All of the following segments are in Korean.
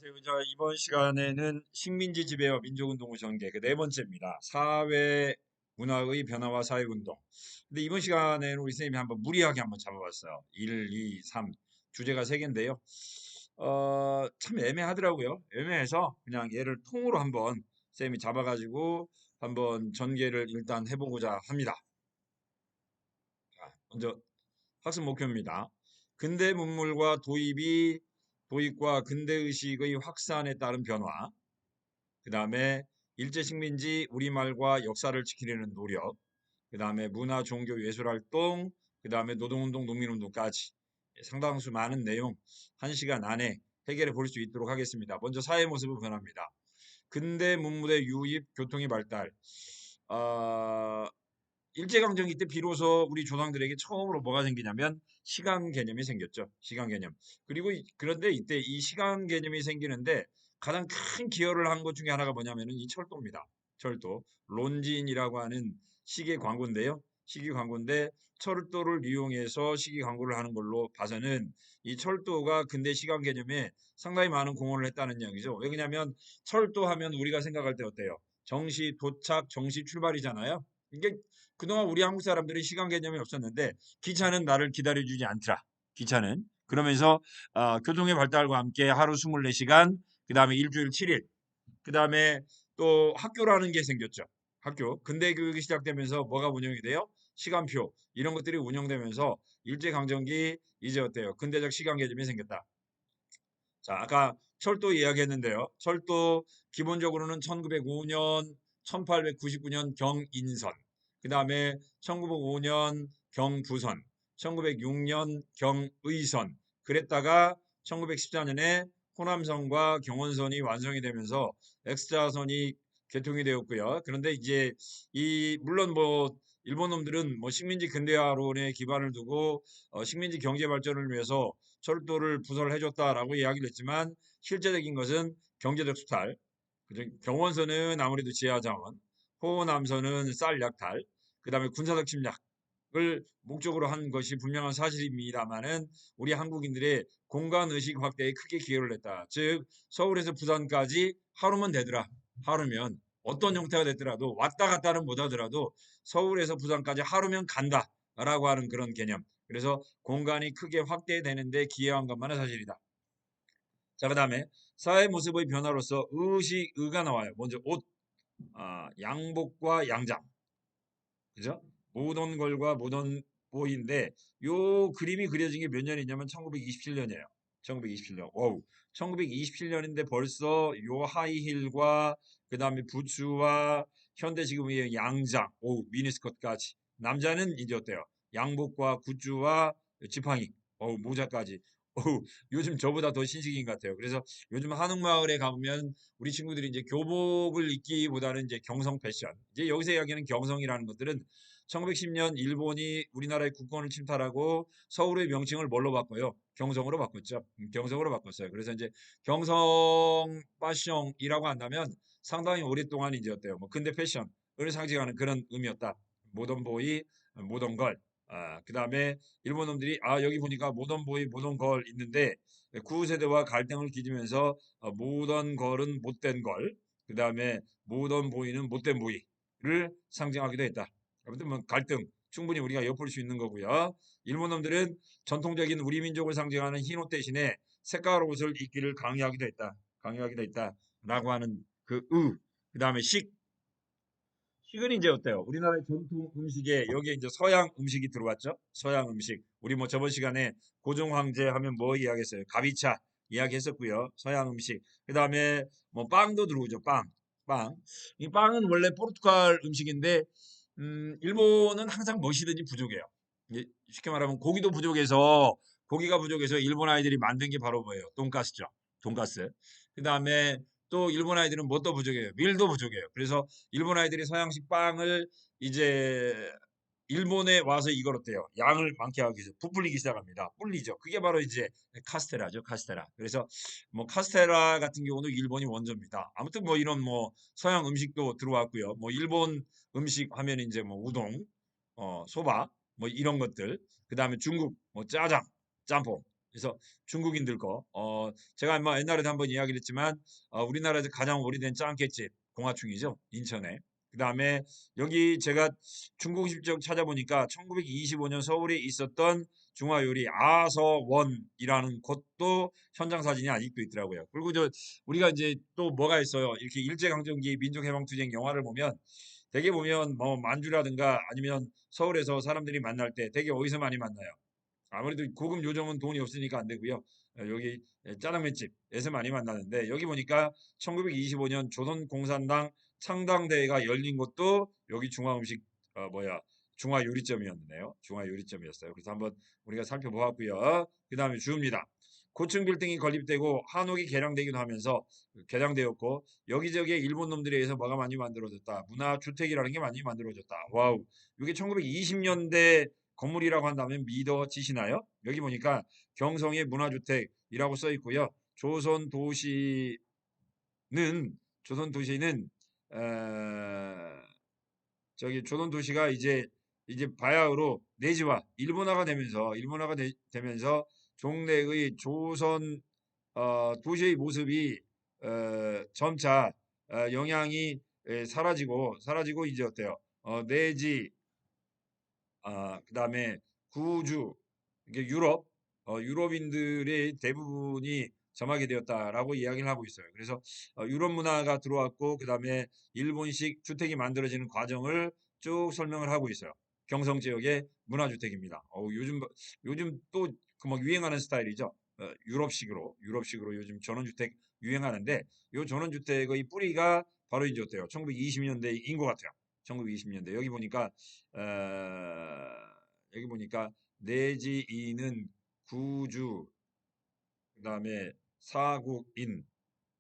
안녕하세요. 자, 이번 시간에는 식민지 지배와 민족운동의 전개, 그 네 번째입니다. 사회 문화의 변화와 사회운동. 근데 이번 시간에는 우리 선생님이 한번 무리하게 한번 잡아봤어요. 1, 2, 3. 주제가 세 개인데요. 참 애매하더라고요. 애매해서 그냥 얘를 통으로 한번 선생님이 잡아가지고 한번 전개를 일단 해보고자 합니다. 자, 먼저 학습 목표입니다. 근대 문물과 도입과 근대의식의 확산에 따른 변화, 그 다음에 일제식민지 우리말과 역사를 지키려는 노력, 그 다음에 문화, 종교, 예술활동, 그 다음에 노동운동, 농민운동까지 상당수 많은 내용 1시간 안에 해결해 볼 수 있도록 하겠습니다. 먼저 사회 모습은 변합니다. 근대 문물의 유입, 교통의 발달, 어, 일제강점기 때 비로소 우리 조상들에게 처음으로 뭐가 생기냐면 시간 개념이 생겼죠. 시간 개념. 그리고 그런데 이때 이 시간 개념이 생기는데 가장 큰 기여를 한 것 중에 하나가 뭐냐면은 이 철도입니다. 철도. 론진이라고 하는 시계 광고인데요. 시계 광고인데 철도를 이용해서 시계 광고를 하는 걸로 봐서는 이 철도가 근대 시간 개념에 상당히 많은 공헌을 했다는 이야기죠. 왜냐하면 철도 하면 우리가 생각할 때 어때요? 정시 도착, 정시 출발이잖아요. 이게 그동안 우리 한국 사람들이 시간 개념이 없었는데 기차는 나를 기다려주지 않더라. 기차는. 그러면서 교통의 발달과 함께 하루 24시간, 그 다음에 일주일 7일, 그 다음에 또 학교라는 게 생겼죠. 학교. 근대 교육이 시작되면서 뭐가 운영이 돼요? 시간표. 이런 것들이 운영되면서 일제강점기 이제 어때요? 근대적 시간 개념이 생겼다. 자, 아까 철도 이야기했는데요. 철도 기본적으로는 1905년, 1899년 경인선, 그 다음에 1905년 경부선, 1906년 경의선, 그랬다가 1914년에 호남선과 경원선이 완성이 되면서 X자선이 개통이 되었고요. 그런데 이제 물론 뭐 일본 놈들은 뭐 식민지 근대화론에 기반을 두고 식민지 경제 발전을 위해서 철도를 부설을 해줬다라고 이야기를 했지만 실제적인 것은 경제적 수탈, 경원선은 아무래도 지하자원, 호남선은 쌀 약탈, 그 다음에 군사적 침략을 목적으로 한 것이 분명한 사실입니다만은 우리 한국인들의 공간 의식 확대에 크게 기여를 했다. 즉 서울에서 부산까지 하루면 되더라. 하루면 어떤 형태가 됐더라도 왔다 갔다는 못하더라도 서울에서 부산까지 하루면 간다라고 하는 그런 개념. 그래서 공간이 크게 확대되는데 기여한 것만은 사실이다. 자, 그 다음에 사회 모습의 변화로서 의가 나와요. 먼저 옷, 양복과 양장. 그죠? 모던 걸과 모던 보이인데 요 그림이 그려진 게 몇 년이냐면 1927년이에요. 1927년. 어우. 1927년인데 벌써 요 하이힐과 그다음에 부츠와 현대 지금의 양장, 오 미니스커트까지. 남자는 이제 어때요? 양복과 굿즈와 지팡이, 어우 모자까지. 어우 요즘 저보다 더 신식인 것 같아요. 그래서 요즘 한옥마을에 가보면 우리 친구들이 이제 교복을 입기보다는 이제 경성 패션. 이제 여기서 이야기하는 경성이라는 것들은 1910년 일본이 우리나라의 국권을 침탈하고 서울의 명칭을 뭘로 바꿔요? 경성으로 바꿨죠. 경성으로 바꿨어요. 그래서 이제 경성 패션이라고 한다면 상당히 오랫동안 이제 어때요? 뭐 근대 패션을 상징하는 그런 의미였다. 모던보이, 모던걸. 그 다음에 일본 놈들이 여기 보니까 모던보이, 모던걸 있는데 구세대와 갈등을 기지면서 모던걸은 못된 걸, 그 다음에 모던보이는 못된 보이를 상징하기도 했다. 아무튼 뭐 갈등 충분히 우리가 엿볼 수 있는 거고요. 일본 놈들은 전통적인 우리 민족을 상징하는 흰 옷 대신에 색깔 옷을 입기를 강요하기도 했다. 강요하기도 했다라고 하는 그다음에 식은 이제 어때요? 우리나라의 전통 음식에 여기에 이제 서양 음식이 들어왔죠? 서양 음식. 우리 뭐 저번 시간에 고종 황제 하면 뭐 이야기했어요? 가비차 이야기했었고요. 서양 음식. 그다음에 뭐 빵도 들어오죠. 빵. 빵. 이 빵은 원래 포르투갈 음식인데 일본은 항상 무엇이든지 부족해요. 쉽게 말하면 고기가 부족해서 일본 아이들이 만든 게 바로 뭐예요? 돈가스죠. 돈가스. 그다음에 또 일본 아이들은 뭣도 부족해요. 밀도 부족해요. 그래서 일본 아이들이 서양식 빵을 이제 일본에 와서 이걸 어때요? 양을 많게 하기 위해서 부풀리기 시작합니다. 불리죠. 그게 바로 이제 카스테라죠. 카스테라. 그래서 뭐 카스테라 같은 경우는 일본이 원조입니다. 아무튼 뭐 이런 뭐 서양 음식도 들어왔고요. 뭐 일본 음식 하면 이제 뭐 우동, 소바 뭐 이런 것들. 그다음에 중국 뭐 짜장, 짬뽕. 그래서 중국인들 거. 제가 아마 옛날에도 한번 이야기를 했지만 우리나라에서 가장 오래된 짱깨집 공화충이죠. 인천에. 그다음에 여기 제가 중국식적 찾아보니까 1925년 서울에 있었던 중화요리 아서원이라는 곳도 현장 사진이 아직도 있더라고요. 그리고 우리가 이제 또 뭐가 있어요. 이렇게 일제강점기 민족해방투쟁 영화를 보면 대개 보면 뭐 만주라든가 아니면 서울에서 사람들이 만날 때 대개 어디서 많이 만나요? 아무래도 고급 요정은 돈이 없으니까 안 되고요. 여기 짜장면집에서 많이 만나는데 여기 보니까 1925년 조선공산당 창당대회가 열린 것도 여기 중화음식 중화요리점이었네요. 중화요리점이었어요. 그래서 한번 우리가 살펴보았고요. 그 다음에 주입니다. 고층 빌딩이 건립되고 한옥이 개량되기도 하면서 개량되었고 여기저기에 일본 놈들에 의해서 뭐가 많이 만들어졌다. 문화주택이라는 게 많이 만들어졌다. 와우. 이게 1920년대 건물이라고 한다면 믿어지시나요? 여기 보니까 경성의 문화주택이라고 써 있고요. 조선 도시는 저기 조선 도시가 이제 바야흐로 내지와 일본화가 되면서 종래의 조선 도시의 모습이 점차 영향이 사라지고 이제 어때요? 내지 그다음에 구주 이게 유럽인들의 대부분이 점하게 되었다라고 이야기를 하고 있어요. 그래서 유럽 문화가 들어왔고 그다음에 일본식 주택이 만들어지는 과정을 쭉 설명을 하고 있어요. 경성 지역의 문화주택입니다. 요즘 또 그 막 유행하는 스타일이죠. 유럽식으로 요즘 전원주택 유행하는데 요 전원주택의 뿌리가 바로 이제 어때요? 1920년대인 것 같아요. 1920년대 여기 보니까 내지인은 구주 그다음에 사국인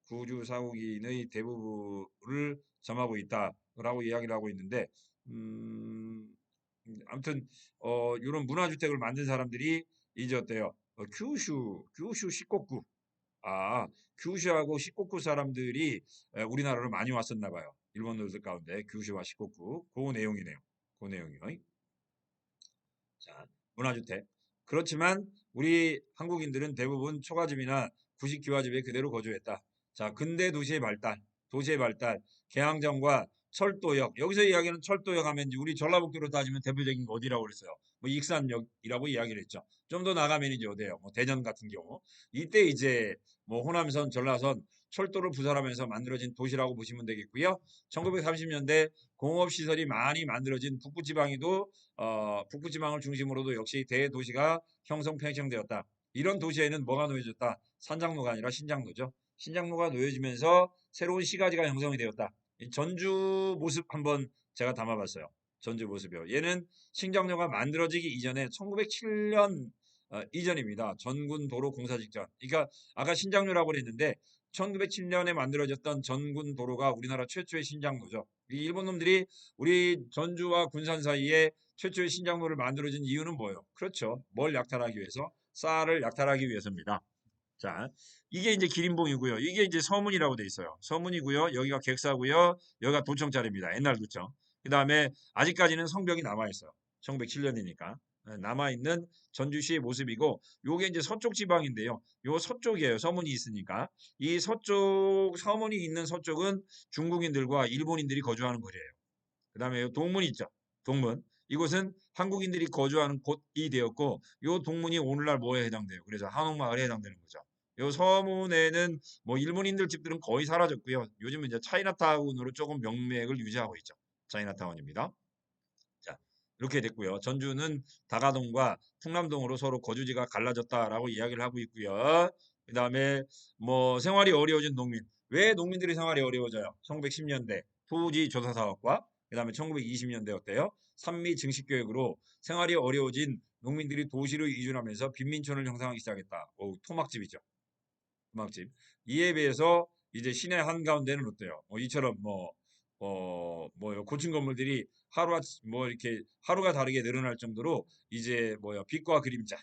구주 사국인의 대부분을 점하고 있다라고 이야기를 하고 있는데 음, 아무튼 이런 문화주택을 만든 사람들이 이제 어때요? 규슈 시코쿠 규슈하고 시코쿠 사람들이 우리나라로 많이 왔었나 봐요. 일본 놈들 가운데 규슈와 시코쿠 그 내용이네요. 그 내용이요. 자, 문화주택. 그렇지만 우리 한국인들은 대부분 초가집이나 구식 기와집에 그대로 거주했다. 자, 근대 도시의 발달, 개항전과 철도역. 여기서 이야기하는 철도역 하면 이제 우리 전라북도로 따지면 대표적인 거 어디라고 그랬어요? 뭐 익산역이라고 이야기를 했죠. 좀 더 나가면 이제 어디예요? 뭐 대전 같은 경우. 이때 이제 뭐 호남선, 전라선 철도를 부설하면서 만들어진 도시라고 보시면 되겠고요. 1930년대 공업시설이 많이 만들어진 북부지방을 중심으로도 역시 대도시가 팽창되었다. 이런 도시에는 뭐가 놓여졌다? 산장로가 아니라 신장로죠. 신장로가 놓여지면서 새로운 시가지가 형성이 되었다. 이 전주 모습 한번 제가 담아봤어요. 전주 모습이요. 얘는 신장로가 만들어지기 이전에 1907년 이전입니다. 전군도로 공사 직전. 그러니까 아까 신장로라고 그랬는데 1907년에 만들어졌던 전군도로가 우리나라 최초의 신장로죠. 이 일본 놈들이 우리 전주와 군산 사이에 최초의 신장로를 만들어진 이유는 뭐예요? 그렇죠. 뭘 약탈하기 위해서? 쌀을 약탈하기 위해서입니다. 자, 이게 이제 기린봉이고요. 이게 이제 서문이라고 돼 있어요. 서문이고요. 여기가 객사고요. 여기가 도청자리입니다. 옛날 도청. 그 다음에 아직까지는 성벽이 남아있어요. 1907년이니까. 남아있는 전주시의 모습이고, 요게 이제 서쪽 지방인데요. 요 서쪽이에요. 서문이 있으니까. 이 서문이 있는 서쪽은 중국인들과 일본인들이 거주하는 거리예요. 그 다음에 동문 있죠. 동문. 이곳은 한국인들이 거주하는 곳이 되었고, 요 동문이 오늘날 뭐에 해당돼요? 그래서 한옥마을에 해당되는 거죠. 요 서문에는 뭐 일본인들 집들은 거의 사라졌고요. 요즘은 이제 차이나타운으로 조금 명맥을 유지하고 있죠. 차이나타운입니다. 자, 이렇게 됐고요. 전주는 다가동과 풍남동으로 서로 거주지가 갈라졌다라고 이야기를 하고 있고요. 그 다음에 뭐 생활이 어려워진 농민. 왜 농민들이 생활이 어려워져요? 1910년대 토지 조사 사업과 그 다음에 1920년대 어때요? 산미 증식 교육으로 생활이 어려워진 농민들이 도시로 이주하면서 빈민촌을 형성하기 시작했다. 토막집이죠. 토막집. 이에 비해서 이제 시내 한가운데는 어때요? 이처럼 뭐요 고층 건물들이 뭐 이렇게 하루가 다르게 늘어날 정도로 이제 빛과 그림자.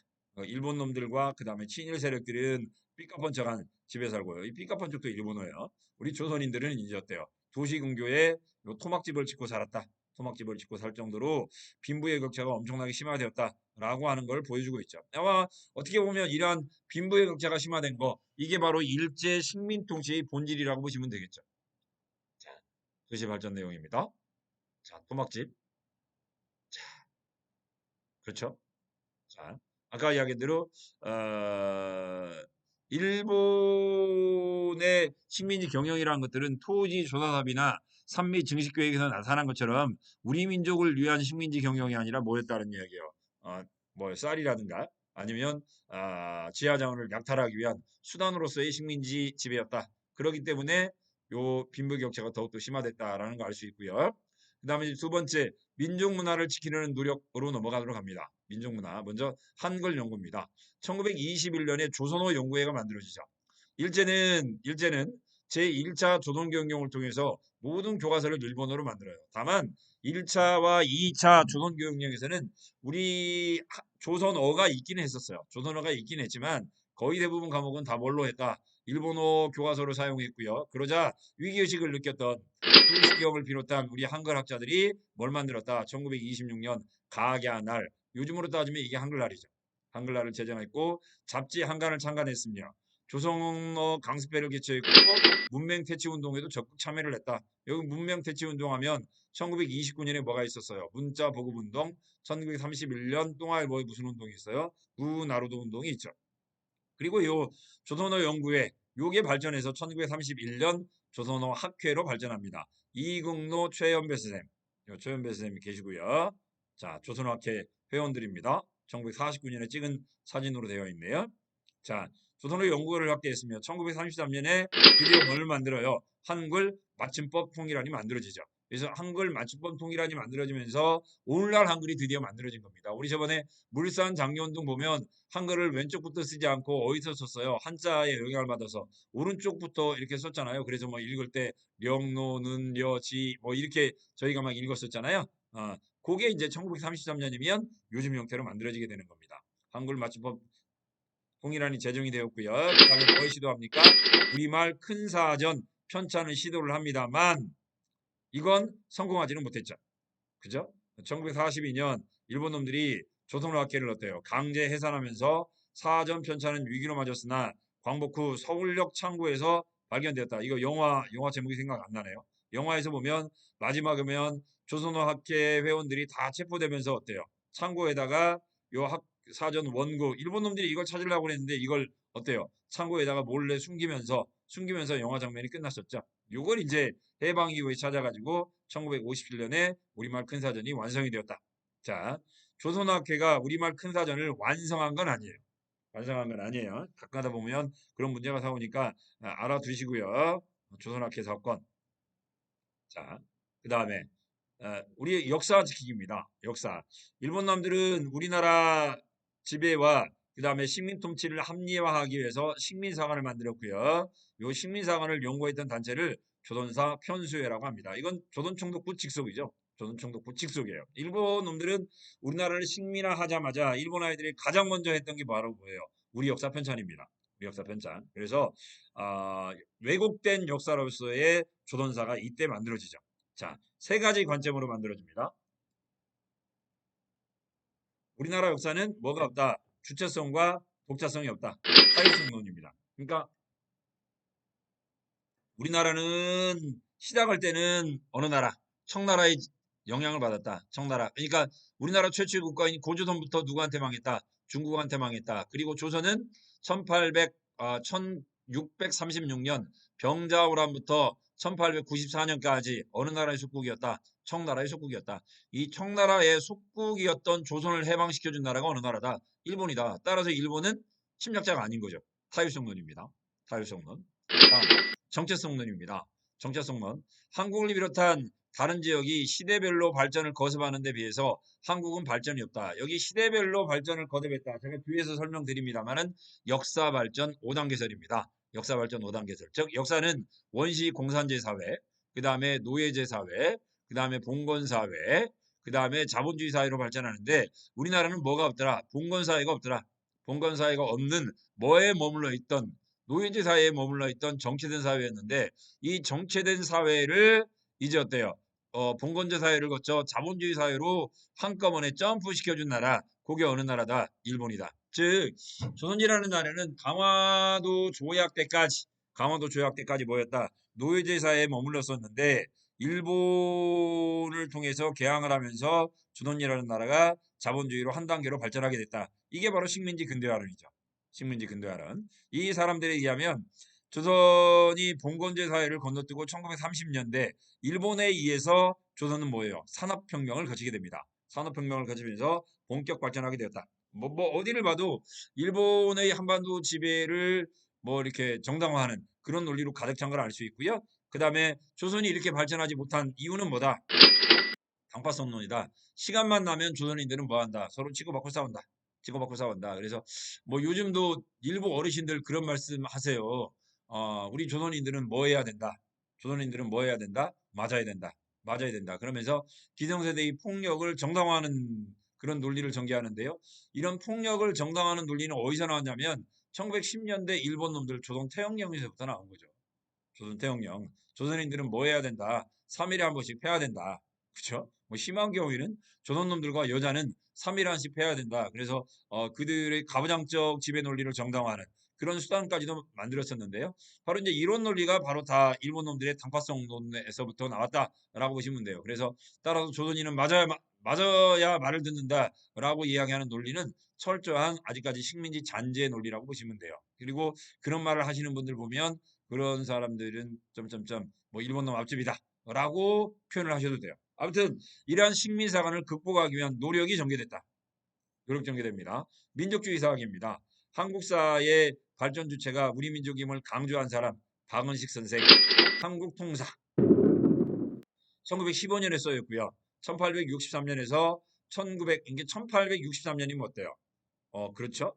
일본 놈들과 그 다음에 친일 세력들은 삐까뻔쩍한 집에 살고요. 이 삐까뻔쩍도 일본어예요. 우리 조선인들은 이제 어때요? 도시 근교에 요 토막집을 짓고 살았다. 토막집을 짓고 살 정도로 빈부의 격차가 엄청나게 심화되었다라고 하는 걸 보여주고 있죠. 아마 어떻게 보면 이러한 빈부의 격차가 심화된 거 이게 바로 일제 식민 통치의 본질이라고 보시면 되겠죠. 자, 도시 발전 내용입니다. 자, 토막집. 그렇죠? 자, 아까 이야기대로 일본의 식민지 경영이라는 것들은 토지 조사삽이나 산미 증식 계획에서 나타난 것처럼 우리 민족을 위한 식민지 경영이 아니라 뭐였다는 이야기예요. 뭐 쌀이라든가 아니면 지하 자원을 약탈하기 위한 수단으로서의 식민지 지배였다. 그렇기 때문에 요 빈부 격차가 더욱더 심화됐다라는 거 알 수 있고요. 그다음에 두 번째 민족 문화를 지키려는 노력으로 넘어가도록 합니다. 민족 문화 먼저 한글 연구입니다. 1921년에 조선어 연구회가 만들어지죠. 일제는 제1차 조선경영을 통해서 모든 교과서를 일본어로 만들어요. 다만 1차와 2차 조선교육령에서는 우리 조선어가 있긴 했었어요. 조선어가 있긴 했지만 거의 대부분 과목은 다 뭘로 했다? 일본어 교과서를 사용했고요. 그러자 위기의식을 느꼈던 조시경을 비롯한 우리 한글 학자들이 뭘 만들었다? 1926년 가갸날, 요즘으로 따지면 이게 한글날이죠. 한글날을 제정했고 잡지 한간을 창간했으며 조선어 강습회를 개최했고 문맹 퇴치 운동에도 적극 참여를 했다. 여기 문맹 퇴치 운동하면 1929년에 뭐가 있었어요? 문자 보급 운동, 1931년 똥알보에 무슨 운동이 있어요? 구나로도 운동이 있죠. 그리고 요 조선어 연구회 요게 발전해서 1931년 조선어 학회로 발전합니다. 이국노 최연배 선생님, 최연배 선생님이 계시고요. 자, 조선어 학회 회원들입니다. 1949년에 찍은 사진으로 되어 있네요. 자, 조선어 연구회를 확대했으며 1933년에 드디어 뭘 만들어요? 한글 맞춤법 통일안이 만들어지죠. 그래서 한글 맞춤법 통일안이 만들어지면서 오늘날 한글이 드디어 만들어진 겁니다. 우리 저번에 물산 장려운동 보면 한글을 왼쪽부터 쓰지 않고 어디서 썼어요? 한자의 영향을 받아서 오른쪽부터 이렇게 썼잖아요. 그래서 뭐 읽을 때 령노는 려지 뭐 이렇게 저희가 막 읽었었잖아요. 그게 이제 1933년이면 요즘 형태로 만들어지게 되는 겁니다. 한글 맞춤법 통일안이 제정이 되었고요. 그다음에 뭘 시도합니까? 우리말 큰 사전 편찬을 시도를 합니다만 이건 성공하지는 못했죠. 그죠? 1942년 일본 놈들이 조선어학회를 어때요? 강제 해산하면서 사전 편찬은 위기로 맞았으나 광복 후 서울역 창고에서 발견되었다. 이거 영화 제목이 생각 안 나네요. 영화에서 보면 마지막이면 조선어학회 회원들이 다 체포되면서 어때요? 창고에다가 요 사전 원고 일본 놈들이 이걸 찾으려고 했는데 이걸 어때요? 창고에다가 몰래 숨기면서 영화 장면이 끝났었죠. 요걸 이제 해방 이후에 찾아가지고 1957년에 우리말 큰사전이 완성이 되었다. 자, 조선어학회가 우리말 큰사전을 완성한 건 아니에요. 완성한 건 아니에요. 가끔가다 보면 그런 문제가 나오니까 알아두시고요. 조선학회 사건. 자, 그 다음에 우리 역사 지키기입니다. 역사. 일본 놈들은 우리나라 지배와 그 다음에 식민 통치를 합리화하기 위해서 식민사관을 만들었고요. 이 식민사관을 연구했던 단체를 조선사 편수회라고 합니다. 이건 조선총독부 직속이죠. 조선총독부 직속이에요. 일본 놈들은 우리나라를 식민화하자마자 일본 아이들이 가장 먼저 했던 게 바로 뭐예요? 우리 역사 편찬입니다. 우리 역사 편찬. 그래서 왜곡된 역사로서의 조선사가 이때 만들어지죠. 자, 세 가지 관점으로 만들어집니다. 우리나라 역사는 뭐가 없다? 주체성과 독자성이 없다. 타의성론입니다. 그러니까 우리나라는 시작할 때는 어느 나라? 청나라의 영향을 받았다. 청나라. 그러니까 우리나라 최초의 국가인 고조선부터 누구한테 망했다? 중국한테 망했다. 그리고 조선은 1636년 병자호란부터 1894년까지 어느 나라의 속국이었다? 청나라의 속국이었다. 이 청나라의 속국이었던 조선을 해방시켜준 나라가 어느 나라다? 일본이다. 따라서 일본은 침략자가 아닌 거죠. 타유성론입니다. 타유성론. 정체성론입니다. 정체성론. 한국을 비롯한 다른 지역이 시대별로 발전을 거듭하는 데 비해서 한국은 발전이 없다. 여기 시대별로 발전을 거듭했다. 제가 뒤에서 설명드립니다만은 역사 발전 5단계설입니다. 역사 발전 5단계설. 즉 역사는 원시 공산제 사회, 그 다음에 노예제 사회, 그 다음에 봉건 사회, 그 다음에 자본주의 사회로 발전하는데 우리나라는 뭐가 없더라? 봉건 사회가 없더라. 봉건 사회가 없는 뭐에 머물러 있던 노예제 사회에 머물러 있던 정체된 사회였는데 이 정체된 사회를 이제 어때요? 봉건제 사회를 거쳐 자본주의 사회로 한꺼번에 점프시켜준 나라, 그게 어느 나라다? 일본이다. 즉 조선이라는 나라는 강화도 조약 때까지 뭐였다? 노예제 사회에 머물렀었는데 일본을 통해서 개항을 하면서 조선이라는 나라가 자본주의로 한 단계로 발전하게 됐다. 이게 바로 식민지 근대화론이죠. 식민지 근대화론. 이 사람들에 의하면 조선이 봉건제 사회를 건너뛰고 1930년대 일본에 의해서 조선은 뭐예요? 산업혁명을 거치게 됩니다. 산업혁명을 거치면서 본격 발전하게 되었다. 뭐 어디를 봐도 일본의 한반도 지배를 뭐 이렇게 정당화하는 그런 논리로 가득 찬 걸 알 수 있고요. 그 다음에 조선이 이렇게 발전하지 못한 이유는 뭐다? 당파성론이다. 시간만 나면 조선인들은 뭐 한다? 서로 치고받고 싸운다. 치고받고 싸운다. 그래서 뭐 요즘도 일부 어르신들 그런 말씀 하세요. 우리 조선인들은 뭐 해야 된다? 조선인들은 뭐 해야 된다? 맞아야 된다. 맞아야 된다. 그러면서 기성세대의 폭력을 정당화하는 그런 논리를 전개하는데요. 이런 폭력을 정당화하는 논리는 어디서 나왔냐면 1910년대 일본 놈들 조선 태영령에서부터 나온 거죠. 조선 태영령. 조선인들은 뭐 해야 된다? 3일에 한 번씩 패야 된다. 그쵸? 뭐 심한 경우에는 조선 놈들과 여자는 3일에 한 번씩 패야 된다. 그래서 그들의 가부장적 지배 논리를 정당화하는 그런 수단까지도 만들었었는데요. 바로 이제 이런 논리가 바로 다 일본 놈들의 당파성 논에서부터 나왔다라고 보시면 돼요. 그래서 따라서 조선인은 맞아야 말을 듣는다라고 이야기하는 논리는 철저한 아직까지 식민지 잔재 논리라고 보시면 돼요. 그리고 그런 말을 하시는 분들 보면 그런 사람들은 점점점 뭐 일본 놈 앞집이다 라고 표현을 하셔도 돼요. 아무튼 이러한 식민사관을 극복하기 위한 노력이 전개됐다. 노력 전개됩니다. 민족주의 사학입니다. 한국사의 발전 주체가 우리 민족임을 강조한 사람 박은식 선생 한국통사 1915년에 써였고요. 1863년에서 1900 이게 1863년이면 어때요? 그렇죠.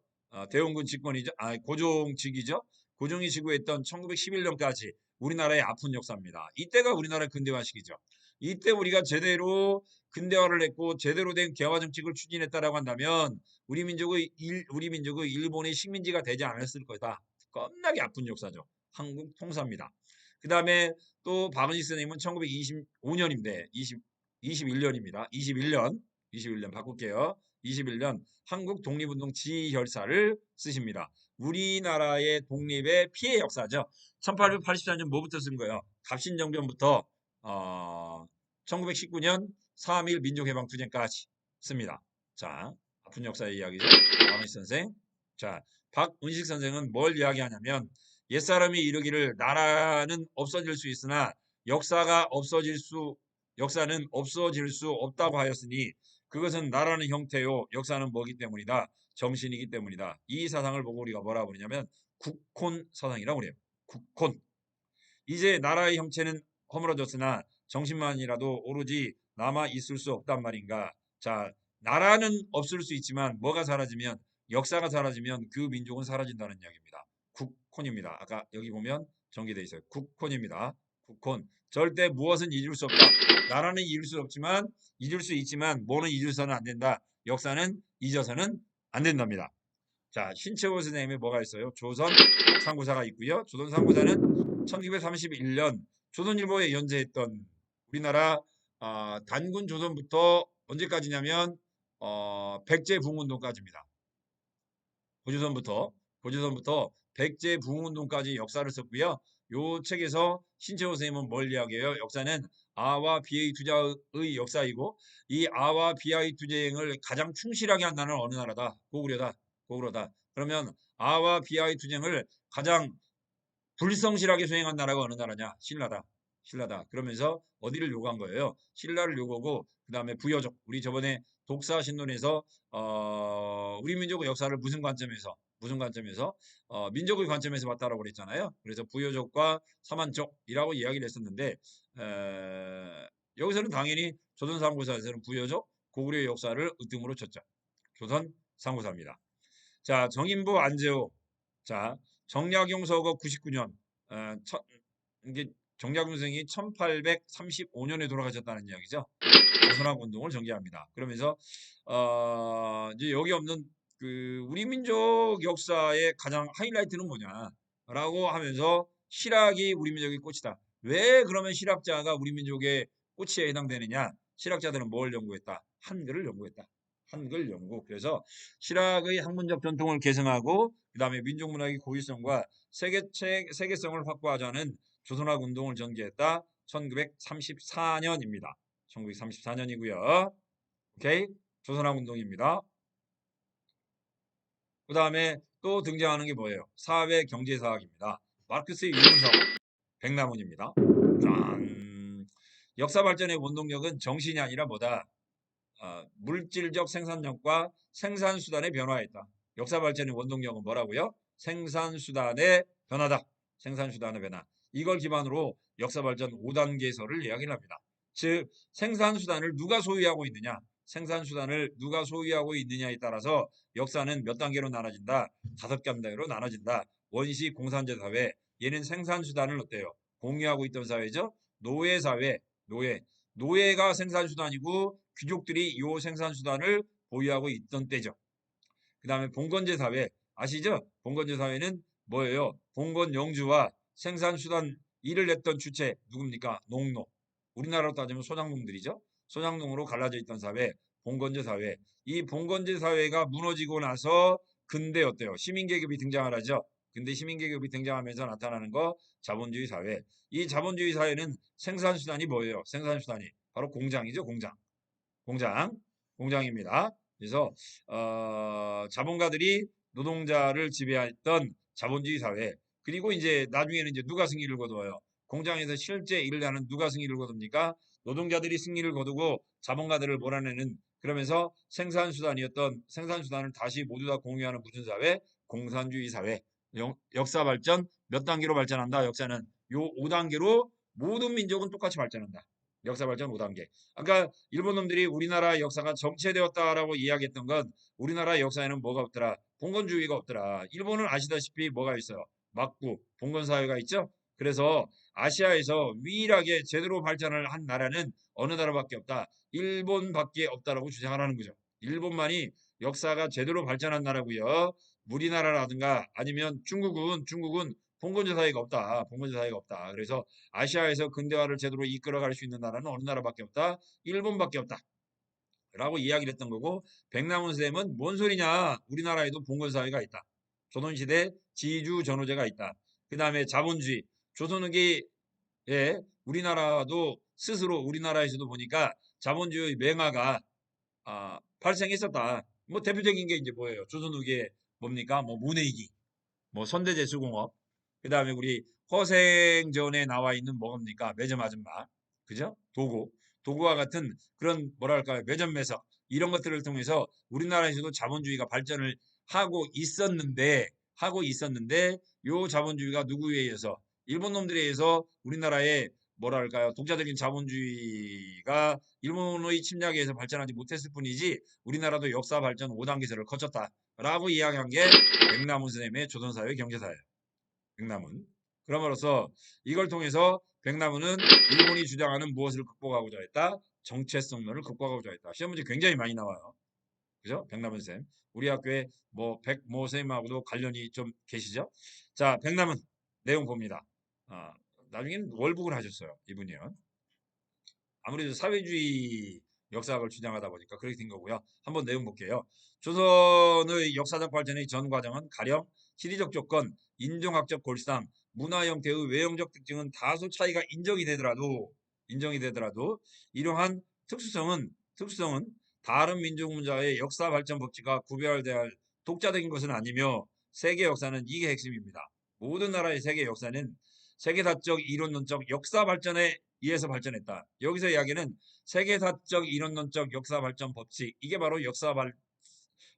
대원군 집권이죠. 고종직이죠. 고종이 지구했던 1911년까지 우리나라의 아픈 역사입니다. 이때가 우리나라의 근대화 시기죠. 이때 우리가 제대로 근대화를 했고 제대로 된 개화 정책을 추진했다라고 한다면 우리 민족의 일본의 식민지가 되지 않았을 거다. 겁나게 아픈 역사죠. 한국 통사입니다. 그 다음에 또 박은식 선생님은 1925년인데 21년입니다. 21년 바꿀게요. 21년 한국 독립운동 지혈사를 쓰십니다. 우리나라의 독립의 피해 역사죠. 1884년 뭐부터 쓴 거예요? 갑신정변부터 1919년 3.1 민족해방투쟁까지 씁니다. 자, 아픈 역사의 이야기죠. 박은식 선생. 자, 박은식 선생은 뭘 이야기하냐면 옛사람이 이르기를 나라는 없어질 수 있으나 역사는 없어질 수 없다고 하였으니 그것은 나라는 형태요 역사는 뭐기 때문이다. 정신이기 때문이다. 이 사상을 보고 우리가 뭐라고 그러냐면 국혼 사상이라고 그래요. 국혼. 이제 나라의 형체는 허물어졌으나 정신만이라도 오로지 남아 있을 수 없단 말인가. 자, 나라는 없을 수 있지만 뭐가 사라지면 역사가 사라지면 그 민족은 사라진다는 이야기입니다. 국혼입니다. 아까 여기 보면 정기되어 있어요. 국혼입니다. 국혼. 절대 무엇은 잊을 수 없다. 나라는 잊을 수 없지만 잊을 수 있지만 뭐는 잊어서는 안 된다. 역사는 잊어서는 안 된답니다. 자, 신채호 선생님이 뭐가 있어요? 조선 상고사가 있고요. 조선 상고사는 1931년 조선일보에 연재했던 우리나라 단군 조선부터 언제까지냐면 백제 부흥운동까지입니다. 고조선부터 백제 부흥운동까지 역사를 썼고요. 요 책에서 신채호 선생님은 뭘 이야기해요? 역사는 아와 비의 투자의 역사이고 이 아와 비의 투쟁을 가장 충실하게 한 나라는 어느 나라다? 고구려다. 그러면 아와 비의 투쟁을 가장 불성실하게 수행한 나라가 어느 나라냐? 신라다. 그러면서 어디를 요구한 거예요? 신라를 요구하고 그 다음에 부여족. 우리 저번에 독사신론에서 우리 민족의 역사를 무슨 관점에서 민족의 관점에서 봤다라고 그랬잖아요. 그래서 부여족과 사만족이라고 이야기를 했었는데 여기서는 당연히 조선상고사에서는 부여족, 고구려의 역사를 으뜸으로 쳤죠. 조선상고사입니다. 자, 정인부 안재호. 자, 정약용 서거 99년. 이게 정약용 선생이 1835년에 돌아가셨다는 이야기죠. 조선왕 운동을 전개합니다. 그러면서 이제 여기 없는 그 우리 민족 역사의 가장 하이라이트는 뭐냐라고 하면서 실학이 우리 민족의 꽃이다. 왜 그러면 실학자가 우리 민족의 호치에 해당되느냐? 실학자들은 뭘 연구했다? 한글을 연구했다. 한글 연구. 그래서 실학의 학문적 전통을 계승하고 그다음에 민족문학의 고유성과 세계성을 확보하자는 조선학 운동을 전개했다. 1934년입니다. 1934년이고요. 오케이? 조선학 운동입니다. 그 다음에 또 등장하는 게 뭐예요? 사회 경제사학입니다. 마르크스의 유문석, 백남훈입니다. 짠. 역사 발전의 원동력은 정신이 아니라 뭐다? 물질적 생산력과 생산수단의 변화에 있다. 역사 발전의 원동력은 뭐라고요? 생산수단의 변화다. 생산수단의 변화. 이걸 기반으로 역사 발전 5단계설을 이야기를 합니다. 즉 생산수단을 누가 소유하고 있느냐, 생산수단을 누가 소유하고 있느냐에 따라서 역사는 몇 단계로 나눠진다? 5단계로 나눠진다. 원시 공산제 사회, 얘는 생산수단을 어때요? 공유하고 있던 사회죠. 노예사회, 노예가 생산수단이고 귀족들이 이 생산수단을 보유하고 있던 때죠. 그 다음에 봉건제 사회 아시죠? 봉건제 사회는 뭐예요? 봉건 영주와 생산수단 일을 냈던 주체 누굽니까? 농노. 우리나라로 따지면 소장농들이죠. 소장농으로 갈라져 있던 사회, 봉건제 사회. 이 봉건제 사회가 무너지고 나서 근대 어때요? 시민계급이 등장을 하죠. 근데 시민계급이 등장하면서 나타나는 거 자본주의 사회. 이 자본주의 사회는 생산수단이 뭐예요? 생산수단이 바로 공장이죠. 공장입니다. 그래서 자본가들이 노동자를 지배했던 자본주의 사회. 그리고 이제 나중에는 이제 누가 승리를 거두어요? 공장에서 실제 일을 하는 누가 승리를 거둡니까? 노동자들이 승리를 거두고 자본가들을 몰아내는, 그러면서 생산수단을 다시 모두 다 공유하는 무슨 사회? 공산주의 사회. 역사 발전 몇 단계로 발전한다? 역사는 요 5단계로 모든 민족은 똑같이 발전한다. 역사 발전 5단계. 아까 일본 놈들이 우리나라 역사가 정체되었다라고 이야기했던 건 우리나라 역사에는 뭐가 없더라? 봉건주의가 없더라. 일본은 아시다시피 뭐가 있어요? 막부, 봉건사회가 있죠? 그래서 아시아에서 유일하게 제대로 발전을 한 나라는 어느 나라밖에 없다. 일본밖에 없다라고 주장하라는 거죠. 일본만이 역사가 제대로 발전한 나라고요. 우리나라라든가 아니면 중국은 봉건제 사회가 없다. 봉건제 사회가 없다. 그래서 아시아에서 근대화를 제대로 이끌어갈 수 있는 나라는 어느 나라밖에 없다. 일본밖에 없다. 라고 이야기를 했던 거고, 백남훈 쌤은 뭔 소리냐. 우리나라에도 봉건사회가 있다. 조선시대 지주 전호제가 있다. 그 다음에 자본주의. 조선후기에 우리나라도 스스로 우리나라에서도 보니까 자본주의 맹화가 발생했었다. 뭐 대표적인 게 이제 뭐예요? 조선 후기에 뭡니까? 뭐 문해기, 뭐 선대제수공업, 그 다음에 우리 허생전에 나와 있는 뭡니까? 매점 아줌마, 그죠? 도구와 같은 그런 뭐랄까요? 매점매석 이런 것들을 통해서 우리나라에서도 자본주의가 발전을 하고 있었는데 요 자본주의가 누구에 의해서 일본 놈들에 의해서 우리나라에 뭐랄까요? 독자적인 자본주의가 일본의 침략에 의해서 발전하지 못했을 뿐이지 우리나라도 역사 발전 5단계설을 거쳤다라고 이야기한 게 백남훈 선생님의 조선사회 경제사예요. 백남훈. 그럼으로써 이걸 통해서 백남훈은 일본이 주장하는 무엇을 극복하고자 했다? 정체성론을 극복하고자 했다. 시험 문제 굉장히 많이 나와요. 그죠? 백남훈 쌤. 우리 학교에 뭐 백모 쌤하고도 관련이 좀 계시죠? 자, 백남훈 내용 봅니다. 나중에는 월북을 하셨어요. 이분이요. 아무래도 사회주의 역사학을 주장하다 보니까 그렇게 된 거고요. 한번 내용 볼게요. 조선의 역사적 발전의 전 과정은 가령 지리적 조건, 인종학적 골상, 문화 형태의 외형적 특징은 다소 차이가 인정이 되더라도 이러한 특수성은 다른 민족 문화의 역사 발전 법칙과 구별될 독자적인 것은 아니며 세계 역사는 이게 핵심입니다. 모든 나라의 세계 역사는 세계사적 이론론적 역사 발전에 의해서 발전했다. 여기서 이야기는 세계사적 이론론적 역사 발전 법칙, 이게 바로 역사 발전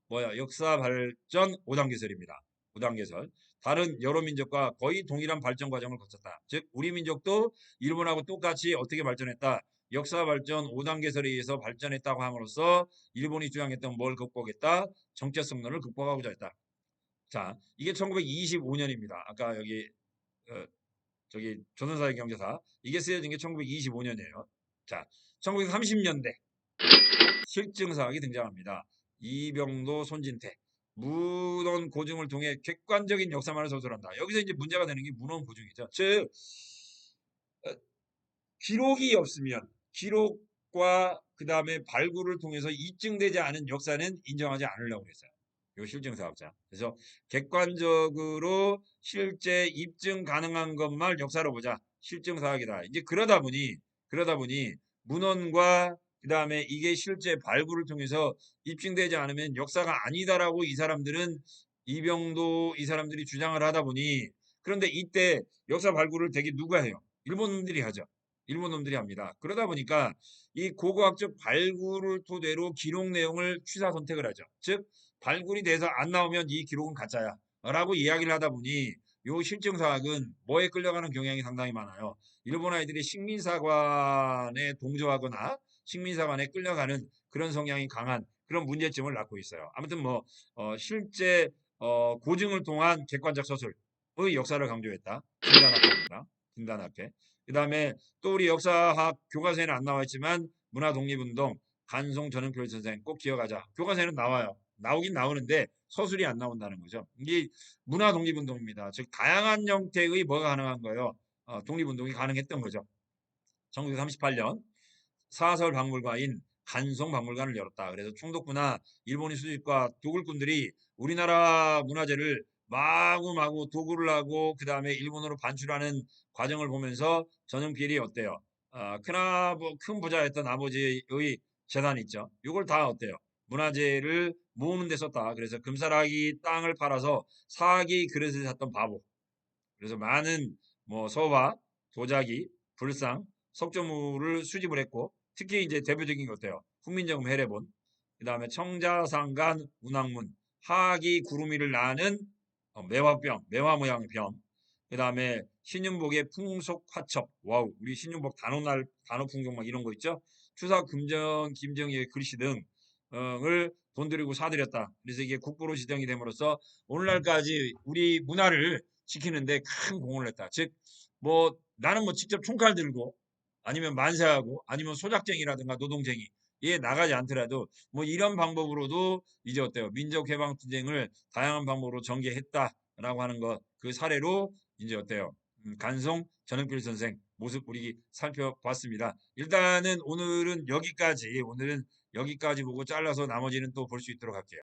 5단계설입니다. 5단계설. 다른 여러 민족과 거의 동일한 발전 과정을 거쳤다. 즉 우리 민족도 일본하고 똑같이 어떻게 발전했다. 역사 발전 5단계설에 의해서 발전했다고 함으로써 일본이 주장했던 뭘 극복했다. 정체성론을 극복하고자 했다. 자, 이게 1925년입니다. 아까 여기 저기 조선사회 경제사 이게 쓰여진 게 1925년이에요. 자, 1930년대 실증사학이 등장합니다. 이병도, 손진태. 문헌 고증을 통해 객관적인 역사만을 서술한다. 여기서 이제 문제가 되는 게 문헌 고증이죠. 즉 기록이 없으면 기록과 그 다음에 발굴을 통해서 입증되지 않은 역사는 인정하지 않으려고 그랬어요. 요 실증사학자. 그래서 객관적으로 실제 입증 가능한 것만 역사로 보자. 실증사학이다. 이제 그러다 보니 문헌과 그 다음에 이게 실제 발굴을 통해서 입증되지 않으면 역사가 아니다라고 이 사람들은 이병도 이 사람들이 주장을 하다 보니 그런데 이때 역사 발굴을 되게 누가 해요? 일본 놈들이 하죠. 일본 놈들이 합니다. 그러다 보니까 이 고고학적 발굴을 토대로 기록 내용을 취사 선택을 하죠. 즉 발굴이 돼서 안 나오면 이 기록은 가짜야 라고 이야기를 하다 보니 요 실증사학은 뭐에 끌려가는 경향이 상당히 많아요. 일본 아이들이 식민사관에 동조하거나 식민사관에 끌려가는 그런 성향이 강한 그런 문제점을 낳고 있어요. 아무튼 뭐 실제 고증을 통한 객관적 서술의 역사를 강조했다. 진단학회입니다. 진단학회. 그 다음에 또 우리 역사학 교과서에는 안 나와 있지만 문화독립운동 간송 전은표 선생 꼭 기억하자. 교과서에는 나와요. 나오긴 나오는데 서술이 안 나온다는 거죠. 이게 문화독립운동입니다. 즉 다양한 형태의 뭐가 가능한 거예요. 독립운동이 가능했던 거죠. 1938년 사설박물관인 간송박물관을 열었다. 그래서 총독부나 일본인 수집과 도굴꾼들이 우리나라 문화재를 마구마구 도굴을 하고 그 다음에 일본으로 반출하는 과정을 보면서 전용필이 어때요? 큰 부자였던 아버지의 재산 있죠. 이걸 다 어때요? 문화재를 모으는 데 썼다. 그래서 금사라기 땅을 팔아서 사기 그릇을 샀던 바보. 그래서 많은 뭐 서화, 도자기, 불상, 석조물을 수집을 했고 특히 이제 대표적인 게 어때요? 훈민정음 해례본, 그 다음에 청자상간 운항문, 하기 구루미를 나는 매화병, 매화 모양의 병, 그 다음에 신윤복의 풍속화첩, 와우, 우리 신윤복 단오날, 단오풍경 막 이런 거 있죠? 추사 김정희의 글씨 등을 돈 들이고 사들였다. 그래서 이게 국보로 지정이 됨으로써 오늘날까지 우리 문화를 지키는데 큰 공헌을 했다. 즉, 뭐 나는 뭐 직접 총칼 들고 아니면 만세하고 아니면 소작쟁이라든가 노동쟁이 에 나가지 않더라도 뭐 이런 방법으로도 이제 어때요? 민족해방투쟁을 다양한 방법으로 전개했다라고 하는 것 그 사례로 이제 어때요? 간송 전은필 선생 모습 우리 살펴봤습니다. 일단은 오늘은 여기까지 보고 잘라서 나머지는 또 볼 수 있도록 할게요.